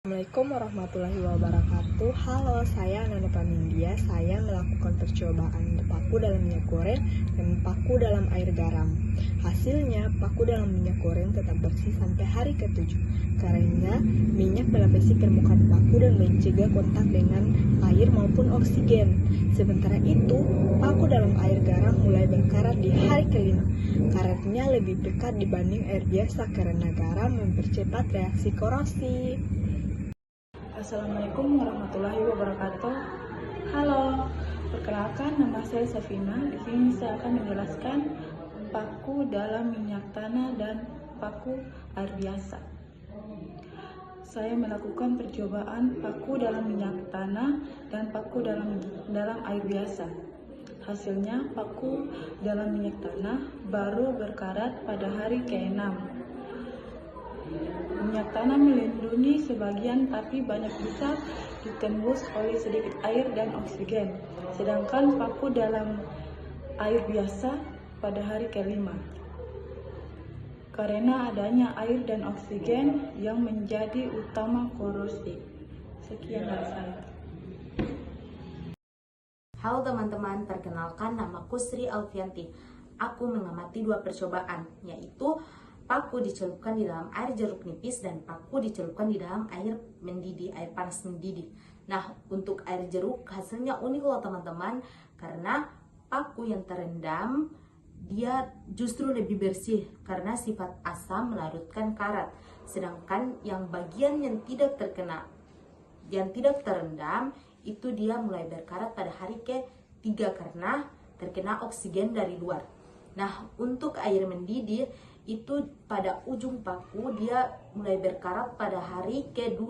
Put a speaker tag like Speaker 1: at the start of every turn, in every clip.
Speaker 1: Assalamualaikum warahmatullahi wabarakatuh. Halo, saya Nana Paminggia. Saya melakukan percobaan paku dalam minyak goreng dan paku dalam air garam. Hasilnya, paku dalam minyak goreng tetap bersih sampai hari ke-7 karena minyak melapisi permukaan paku dan mencegah kontak dengan air maupun oksigen. Sementara itu, paku dalam air garam mulai berkarat di hari ke-5. Karatnya lebih pekat dibanding air biasa karena garam mempercepat reaksi korosi.
Speaker 2: Assalamualaikum warahmatullahi wabarakatuh. Halo, perkenalkan nama saya Safina. Di sini saya akan menjelaskan paku dalam minyak tanah dan paku air biasa. Saya melakukan percobaan paku dalam minyak tanah dan paku dalam air biasa. Hasilnya paku dalam minyak tanah baru berkarat pada hari ke-6. Minyak tanah melindungi sebagian tapi banyak bisa ditembus oleh sedikit air dan oksigen. Sedangkan paku dalam air biasa pada hari ke-5. Karena adanya air dan oksigen yang menjadi utama korosi. Sekian dari saya.
Speaker 3: Halo teman-teman, perkenalkan namaku Sri Alfianti. Aku mengamati dua percobaan, yaitu paku dicelupkan di dalam air jeruk nipis dan paku dicelupkan di dalam air mendidih, air panas mendidih. Nah, untuk air jeruk hasilnya unik loh teman-teman, karena paku yang terendam dia justru lebih bersih karena sifat asam melarutkan karat. Sedangkan yang bagian yang tidak terendam itu dia mulai berkarat pada hari ke-3 karena terkena oksigen dari luar. Nah, untuk air mendidih itu pada ujung paku dia mulai berkarat pada hari ke-2.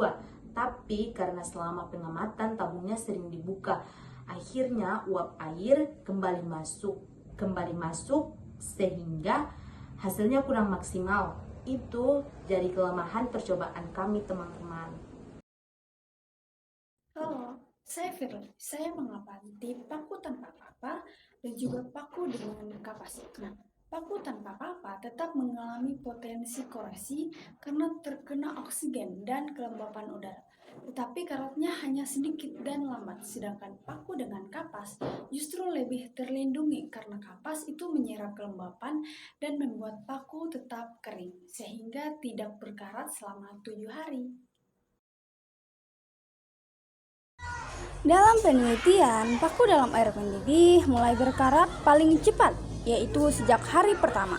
Speaker 3: Tapi karena selama pengamatan tabungnya sering dibuka, akhirnya uap air kembali masuk sehingga hasilnya kurang maksimal. Itu jadi kelemahan percobaan kami teman-teman.
Speaker 4: Halo, saya Firly. Saya mengamati paku tanpa papan dan juga paku dengan kapas. Nah, paku tanpa papan tetap mengalami potensi korosi karena terkena oksigen dan kelembapan udara. Tetapi karatnya hanya sedikit dan lambat, sedangkan paku dengan kapas justru lebih terlindungi karena kapas itu menyerap kelembapan dan membuat paku tetap kering, sehingga tidak berkarat selama 7 hari.
Speaker 5: Dalam penelitian, paku dalam air mendidih mulai berkarat paling cepat, yaitu sejak hari pertama.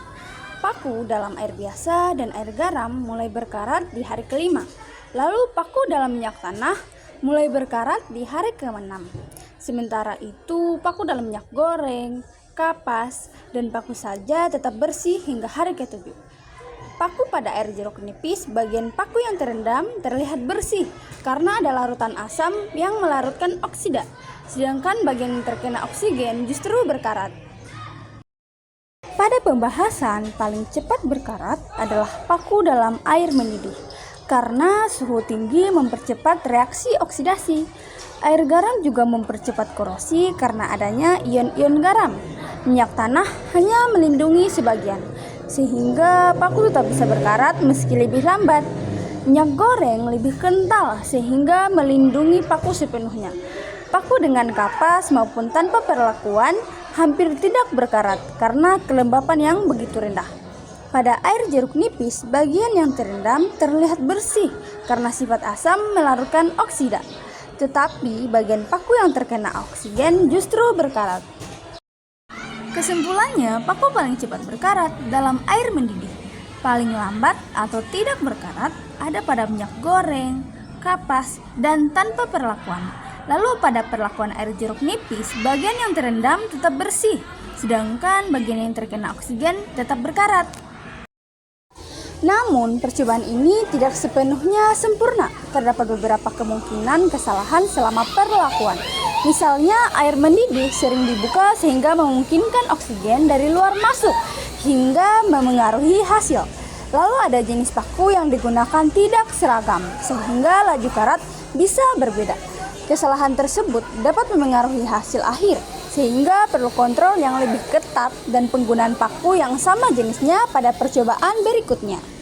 Speaker 5: Paku dalam air biasa dan air garam mulai berkarat di hari ke-5. Lalu paku dalam minyak tanah mulai berkarat di hari ke-6. Sementara itu, paku dalam minyak goreng, kapas, dan paku saja tetap bersih hingga hari ke-7. Paku pada air jeruk nipis, bagian paku yang terendam terlihat bersih karena ada larutan asam yang melarutkan oksida. Sedangkan bagian yang terkena oksigen justru berkarat. Pada pembahasan, paling cepat berkarat adalah paku dalam air mendidih karena suhu tinggi mempercepat reaksi oksidasi. Air garam juga mempercepat korosi karena adanya ion-ion garam. Minyak tanah hanya melindungi sebagian, sehingga paku tetap bisa berkarat meski lebih lambat. Minyak goreng lebih kental sehingga melindungi paku sepenuhnya. Paku dengan kapas maupun tanpa perlakuan hampir tidak berkarat karena kelembapan yang begitu rendah. Pada air jeruk nipis, bagian yang terendam terlihat bersih karena sifat asam melarutkan oksida. Tetapi bagian paku yang terkena oksigen justru berkarat. Kesimpulannya, paku paling cepat berkarat dalam air mendidih. Paling lambat atau tidak berkarat ada pada minyak goreng, kapas, dan tanpa perlakuan. Lalu pada perlakuan air jeruk nipis, bagian yang terendam tetap bersih, sedangkan bagian yang terkena oksigen tetap berkarat. Namun, percobaan ini tidak sepenuhnya sempurna. Terdapat beberapa kemungkinan kesalahan selama perlakuan. Misalnya, air mendidih sering dibuka sehingga memungkinkan oksigen dari luar masuk hingga memengaruhi hasil. Lalu ada jenis paku yang digunakan tidak seragam sehingga laju karat bisa berbeda. Kesalahan tersebut dapat memengaruhi hasil akhir sehingga perlu kontrol yang lebih ketat dan penggunaan paku yang sama jenisnya pada percobaan berikutnya.